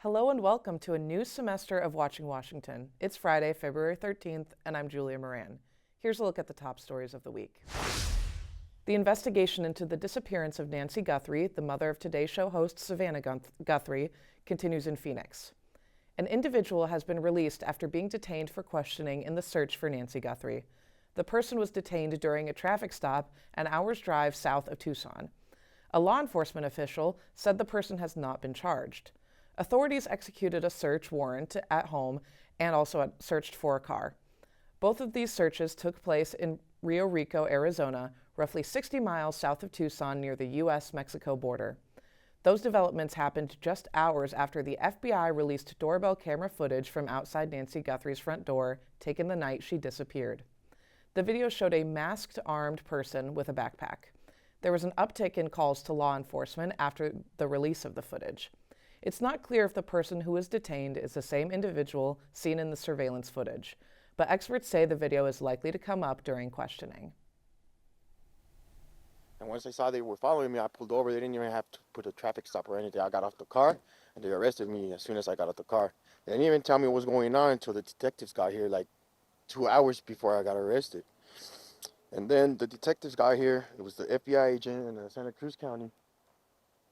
Hello and welcome to a new semester of Watching Washington. It's Friday, February 13th, and I'm Julia Moran. Here's a look at the top stories of the week. The investigation into the disappearance of Nancy Guthrie, the mother of Today Show host Savannah Guthrie, continues in Phoenix. An individual has been released after being detained for questioning in the search for Nancy Guthrie. The person was detained during a traffic stop an hour's drive south of Tucson. A law enforcement official said the person has not been charged. Authorities executed a search warrant at home and also searched for a car. Both of these searches took place in Rio Rico, Arizona, roughly 60 miles south of Tucson near the U.S.-Mexico border. Those developments happened just hours after the FBI released doorbell camera footage from outside Nancy Guthrie's front door, taken the night she disappeared. The video showed a masked, armed person with a backpack. There was an uptick in calls to law enforcement after the release of the footage. It's not clear if the person who was detained is the same individual seen in the surveillance footage, but experts say the video is likely to come up during questioning. And once they saw they were following me, I pulled over. They didn't even have to put a traffic stop or anything. I got off the car, and they arrested me as soon as I got off the car. They didn't even tell me what was going on until the detectives got here, like 2 hours before I got arrested. And then the detectives got here. It was the FBI agent in Santa Cruz County.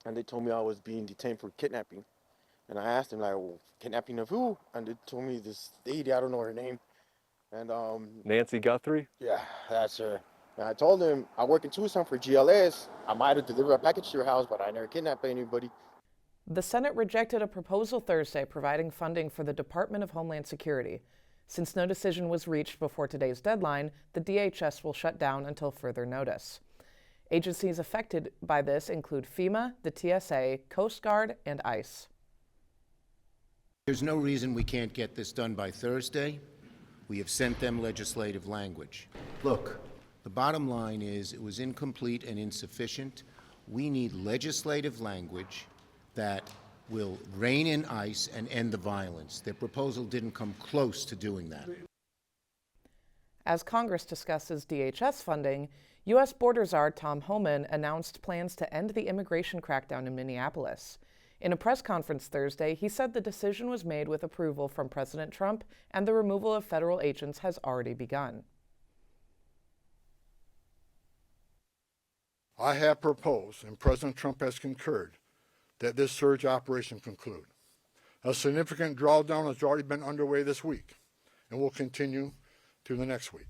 And they told me I was being detained for kidnapping. And I asked them, like, well, kidnapping of who? And they told me this lady, I don't know her name. And Nancy Guthrie? yeah, that's her. And I told them I work in Tucson for GLS. I might have delivered a package to your house, but I never kidnapped anybody. The Senate rejected a proposal Thursday providing funding for the Department of Homeland Security. Since no decision was reached before today's deadline, the DHS will shut down until further notice. Agencies affected by this include FEMA, the TSA, Coast Guard, and ICE. There's no reason we can't get this done by Thursday. We have sent them legislative language. Look, the bottom line is it was incomplete and insufficient. We need legislative language that will rein in ICE and end the violence. Their proposal didn't come close to doing that. As Congress discusses DHS funding, U.S. Border Czar Tom Homan announced plans to end the immigration crackdown in Minneapolis. In a press conference Thursday, he said the decision was made with approval from President Trump and the removal of federal agents has already begun. I have proposed, and President Trump has concurred, that this surge operation conclude. A significant drawdown has already been underway this week and will continue through the next week.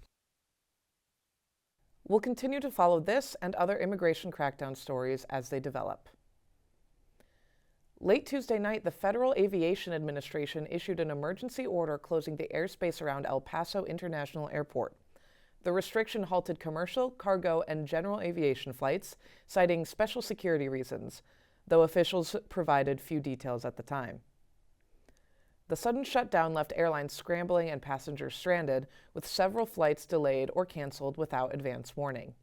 We'll continue to follow this and other immigration crackdown stories as they develop. Late Tuesday night, the Federal Aviation Administration issued an emergency order closing the airspace around El Paso International Airport. The restriction halted commercial, cargo, and general aviation flights, citing special security reasons, though officials provided few details at the time. The sudden shutdown left airlines scrambling and passengers stranded, with several flights delayed or canceled without advance warning.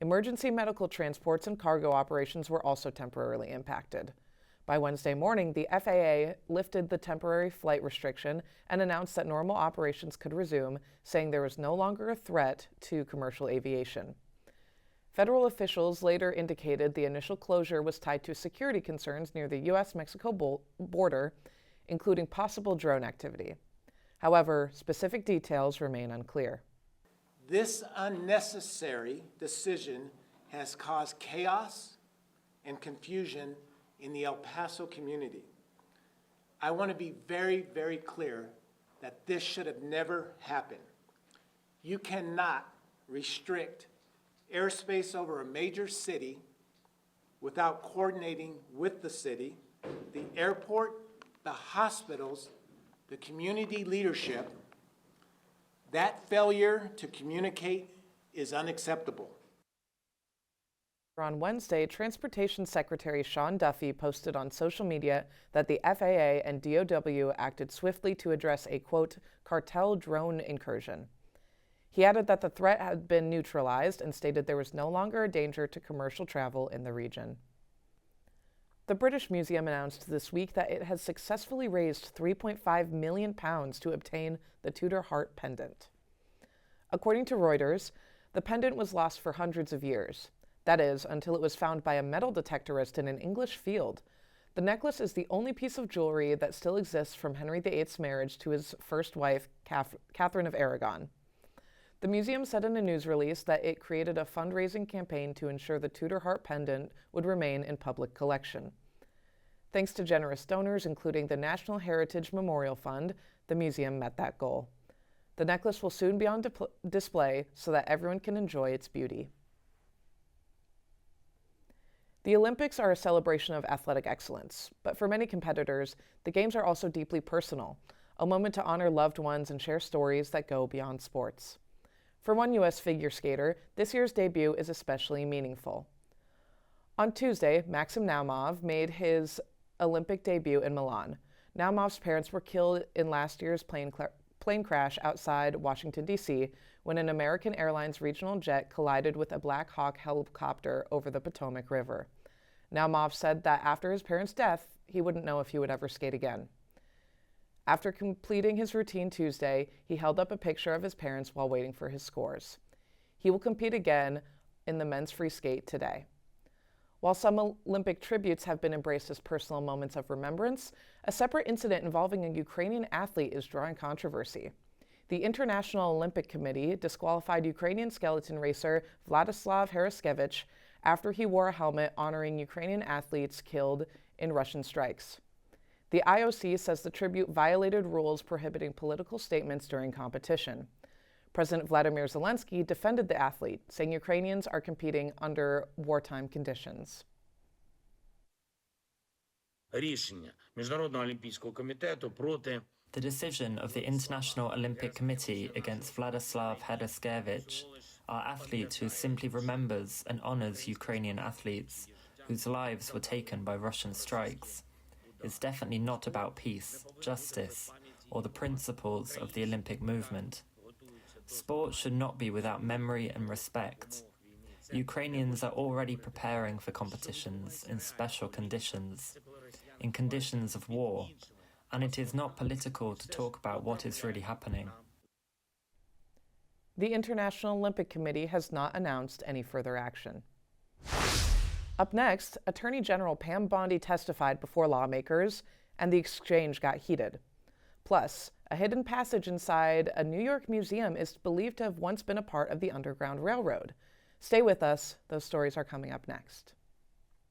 Emergency medical transports and cargo operations were also temporarily impacted. By Wednesday morning, the FAA lifted the temporary flight restriction and announced that normal operations could resume, saying there was no longer a threat to commercial aviation. Federal officials later indicated the initial closure was tied to security concerns near the U.S.-Mexico border, including possible drone activity. However, specific details remain unclear. This unnecessary decision has caused chaos and confusion in the El Paso community. I want to be very, very clear that this should have never happened. You cannot restrict airspace over a major city without coordinating with the city, the airport, the hospitals, the community leadership. That failure to communicate is unacceptable. On Wednesday, Transportation Secretary Sean Duffy posted on social media that the FAA and DOW acted swiftly to address a, quote, cartel drone incursion. He added that the threat had been neutralized and stated there was no longer a danger to commercial travel in the region. The British Museum announced this week that it has successfully raised £3.5 million to obtain the Tudor heart pendant. According to Reuters, the pendant was lost for hundreds of years. That is, until it was found by a metal detectorist in an English field. The The necklace is the only piece of jewelry that still exists from Henry VIII's marriage to his first wife, Catherine of Aragon. The museum said in a news release that it created a fundraising campaign to ensure the Tudor heart pendant would remain in public collection. Thanks to generous donors, including the National Heritage Memorial Fund, the museum met that goal. The necklace will soon be on display so that everyone can enjoy its beauty. The Olympics are a celebration of athletic excellence, but for many competitors, the Games are also deeply personal, a moment to honor loved ones and share stories that go beyond sports. For one U.S. figure skater, this year's debut is especially meaningful. On Tuesday, Maxim Naumov made his Olympic debut in Milan. Naumov's parents were killed in last year's plane crash outside Washington, D.C., when an American Airlines regional jet collided with a Black Hawk helicopter over the Potomac River. Naumov said that after his parents' death, he wouldn't know if he would ever skate again. After completing his routine Tuesday, he held up a picture of his parents while waiting for his scores. He will compete again in the men's free skate today. While some Olympic tributes have been embraced as personal moments of remembrance, a separate incident involving a Ukrainian athlete is drawing controversy. The International Olympic Committee disqualified Ukrainian skeleton racer Vladislav Haraskevich after he wore a helmet honoring Ukrainian athletes killed in Russian strikes. The IOC says the tribute violated rules prohibiting political statements during competition. President Vladimir Zelensky defended the athlete, saying Ukrainians are competing under wartime conditions. Рішення Міжнародного олімпійського комітету проти The decision of the International Olympic Committee against Vladislav Haraskevich, our athlete who simply remembers and honors Ukrainian athletes whose lives were taken by Russian strikes, is definitely not about peace, justice, or the principles of the Olympic movement. Sport should not be without memory and respect. Ukrainians are already preparing for competitions in special conditions, in conditions of war, and it is not political to talk about what is really happening. The International Olympic Committee has not announced any further action. Up next, Attorney General Pam Bondi testified before lawmakers, and the exchange got heated. Plus, a hidden passage inside a New York museum is believed to have once been a part of the Underground Railroad. Stay with us, those stories are coming up next.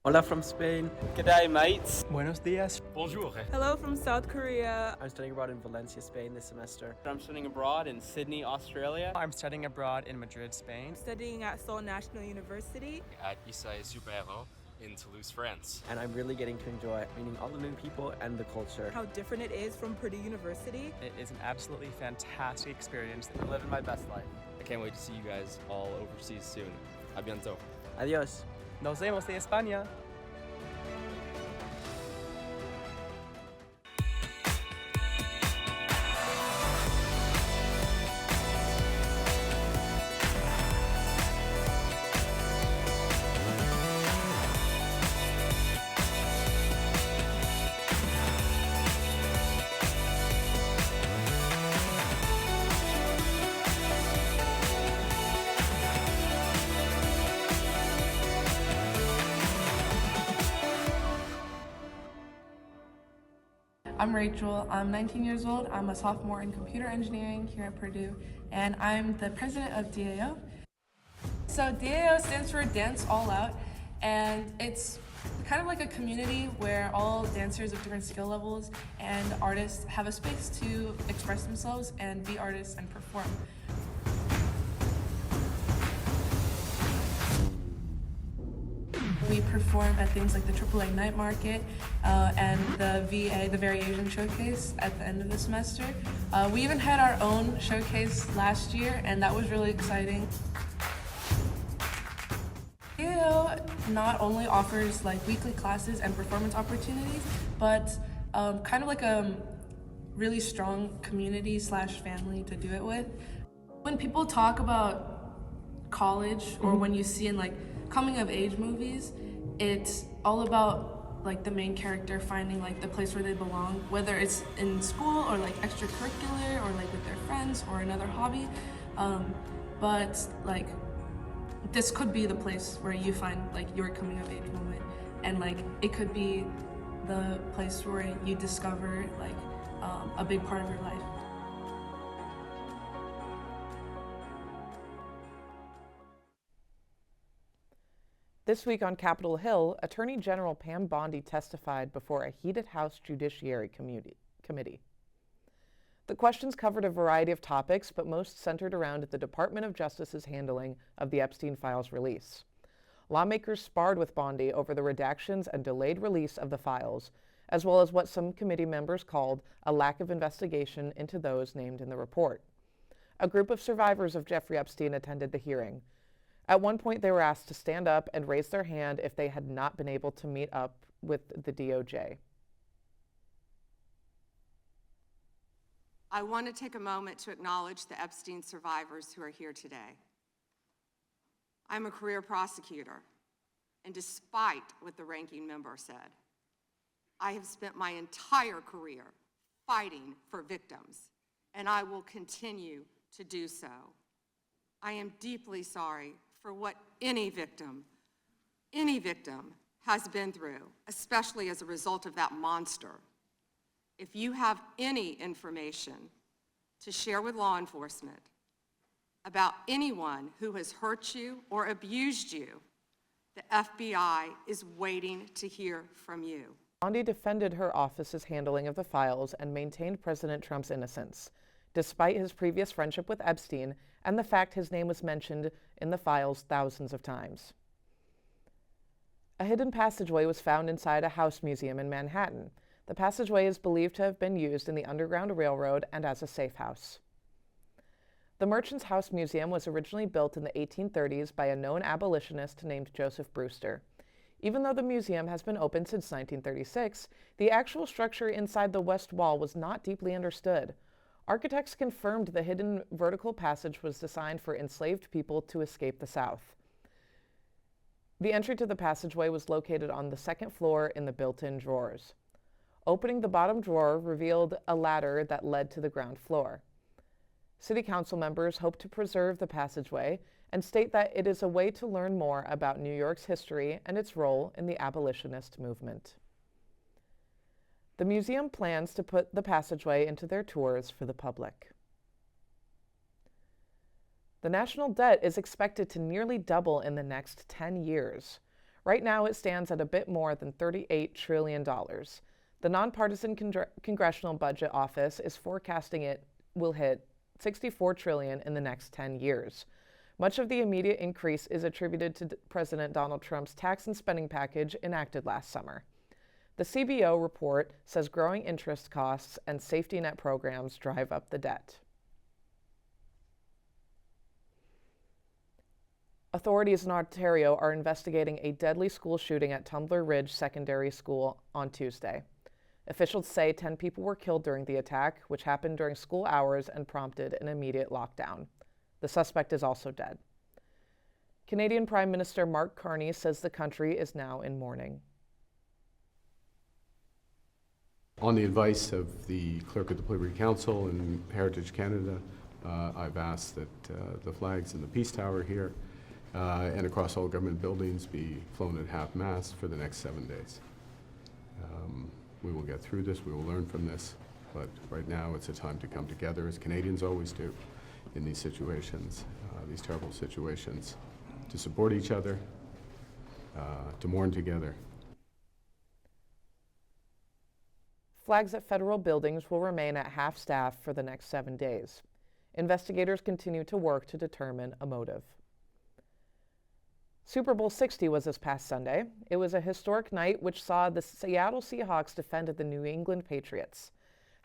Hola from Spain. G'day, mates. Buenos dias. Bonjour. Hello from South Korea. I'm studying abroad in Valencia, Spain this semester. I'm studying abroad in Sydney, Australia. I'm studying abroad in Madrid, Spain. Studying at Seoul National University. At Issai Super-Héros in Toulouse, France. And I'm really getting to enjoy meeting all the new people and the culture. How different it is from Purdue University. It is an absolutely fantastic experience. I'm living my best life. I can't wait to see you guys all overseas soon. A bientôt. Adios. Nos vemos de España. I'm Rachel. I'm 19 years old. I'm a sophomore in computer engineering here at Purdue, and I'm the president of DAO. So DAO stands for Dance All Out, and it's kind of like a community where all dancers of different skill levels and artists have a space to express themselves and be artists and perform. We perform at things like the AAA Night Market and the VA, the Variation Showcase, at the end of the semester. We even had our own showcase last year, and that was really exciting. DAO not only offers like weekly classes and performance opportunities, but kind of like a really strong community / family to do it with. When people talk about college, or when you see in like coming of age movies, it's all about like the main character finding like the place where they belong, whether it's in school or like extracurricular or like with their friends or another hobby. But like this could be the place where you find like your coming of age moment, and like it could be the place where you discover like a big part of your life. This week on Capitol Hill, Attorney General Pam Bondi testified before a heated House Judiciary Committee. The questions covered a variety of topics, but most centered around the Department of Justice's handling of the Epstein files release. Lawmakers sparred with Bondi over the redactions and delayed release of the files, as well as what some committee members called a lack of investigation into those named in the report. A group of survivors of Jeffrey Epstein attended the hearing. At one point, they were asked to stand up and raise their hand if they had not been able to meet up with the DOJ. I want to take a moment to acknowledge the Epstein survivors who are here today. I'm a career prosecutor, and despite what the ranking member said, I have spent my entire career fighting for victims, and I will continue to do so. I am deeply sorry for what any victim has been through, especially as a result of that monster. If you have any information to share with law enforcement about anyone who has hurt you or abused you, the FBI is waiting to hear from you. Bondi defended her office's handling of the files and maintained President Trump's innocence, despite his previous friendship with Epstein and the fact his name was mentioned in the files thousands of times. A hidden passageway was found inside a house museum in Manhattan. The passageway is believed to have been used in the Underground Railroad and as a safe house. The Merchants House Museum was originally built in the 1830s by a known abolitionist named Joseph Brewster. Even though the museum has been open since 1936, the actual structure inside the west wall was not deeply understood. Architects confirmed the hidden vertical passage was designed for enslaved people to escape the South. The entry to the passageway was located on the second floor in the built-in drawers. Opening the bottom drawer revealed a ladder that led to the ground floor. City Council members hope to preserve the passageway and state that it is a way to learn more about New York's history and its role in the abolitionist movement. The museum plans to put the passageway into their tours for the public. The national debt is expected to nearly double in the next 10 years. Right now, it stands at a bit more than $38 trillion. The nonpartisan Congressional Budget Office is forecasting it will hit $64 trillion in the next 10 years. Much of the immediate increase is attributed to President Donald Trump's tax and spending package enacted last summer. The CBO report says growing interest costs and safety net programs drive up the debt. Authorities in Ontario are investigating a deadly school shooting at Tumbler Ridge Secondary School on Tuesday. Officials say 10 people were killed during the attack, which happened during school hours and prompted an immediate lockdown. The suspect is also dead. Canadian Prime Minister Mark Carney says the country is now in mourning. On the advice of the Clerk of the Privy Council and Heritage Canada, I've asked that the flags in the Peace Tower here and across all government buildings be flown at half-mast for the next 7 days. We will get through this, we will learn from this, but right now it's a time to come together, as Canadians always do in these situations, these terrible situations, to support each other, to mourn together. Flags at federal buildings will remain at half-staff for the next 7 days. Investigators continue to work to determine a motive. Super Bowl 60 was this past Sunday. It was a historic night which saw the Seattle Seahawks defend the New England Patriots.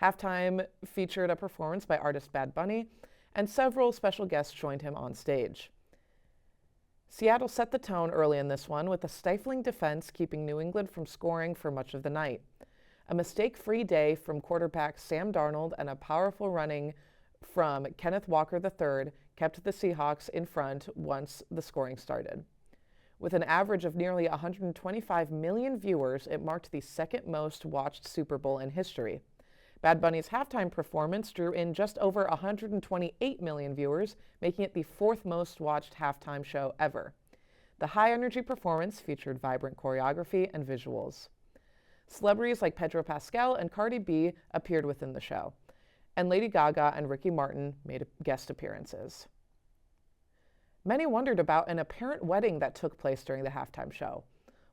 Halftime featured a performance by artist Bad Bunny, and several special guests joined him on stage. Seattle set the tone early in this one with a stifling defense keeping New England from scoring for much of the night. A mistake-free day from quarterback Sam Darnold and a powerful running from Kenneth Walker III kept the Seahawks in front once the scoring started. With an average of nearly 125 million viewers, it marked the second most watched Super Bowl in history. Bad Bunny's halftime performance drew in just over 128 million viewers, making it the fourth most watched halftime show ever. The high-energy performance featured vibrant choreography and visuals. Celebrities like Pedro Pascal and Cardi B appeared within the show, and Lady Gaga and Ricky Martin made guest appearances. Many wondered about an apparent wedding that took place during the halftime show.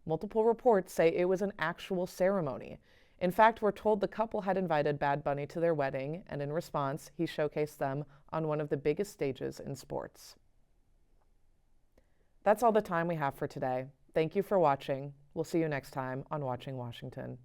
Multiple reports say it was an actual ceremony. In fact, we're told the couple had invited Bad Bunny to their wedding, and in response, he showcased them on one of the biggest stages in sports. That's all the time we have for today. Thank you for watching. We'll see you next time on Watching Washington.